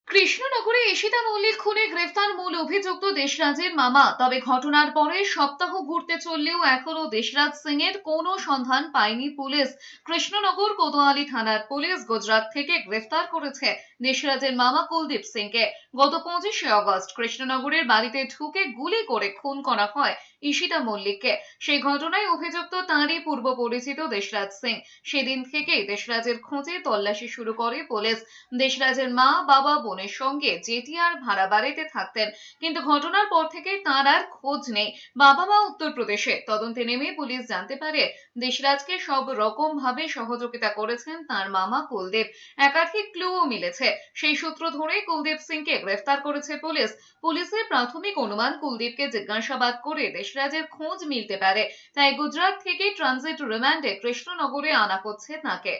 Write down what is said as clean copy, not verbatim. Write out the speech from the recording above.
কৃষ্ণনগরে ঈশিতা মল্লিক খুনে গ্রেফতার মূল অভিযুক্ত দেশরাজের মামা। তবে ঘটনার পরে সপ্তাহ ঘুরতে চললেও এখনো দেশরাজ সিং এর কোনো সন্ধান পায়নি পুলিশ। কৃষ্ণনগর কোতোয়ালি থানার পুলিশ গুজরাট থেকে গ্রেফতার করেছে দেশরাজের মামা কুলদীপ সিংকে। গত 25শে অগস্ট কৃষ্ণনগরের বাড়িতে ঢুকে গুলি করে খুন করা হয় ঈশিতা মল্লিককে। সেই ঘটনায় অভিযুক্ত তাঁরই পূর্ব পরিচিত দেশরাজ সিং। সেদিন থেকেই দেশরাজের খোঁজে তল্লাশি শুরু করে পুলিশ। দেশরাজের মা, বাবা, বোনের সঙ্গে জেটিয়ার ভাড়া বাড়িতে থাকতেন, কিন্তু ঘটনার পর থেকে তাঁর আর খোঁজ নেই। বাবা মা উত্তরপ্রদেশে। তদন্তে নেমে পুলিশ জানতে পারে দেশরাজকে সব রকম ভাবে সহযোগিতা করেছেন তাঁর মামা কুলদীপ। একাধিক ক্লুও মিলেছে। সেই সূত্র ধরে কুলদীপ সিংকে গ্রেফতার করেছে পুলিশ। পুলিশের প্রাথমিক অনুমান কুলদীপকে জিজ্ঞাসাবাদ করে দেশরাজের খোঁজ মিলতে পারে, তাই গুজরাট থেকে ট্রানজিট রিমান্ডে কৃষ্ণনগরে আনা হচ্ছে তাঁকে।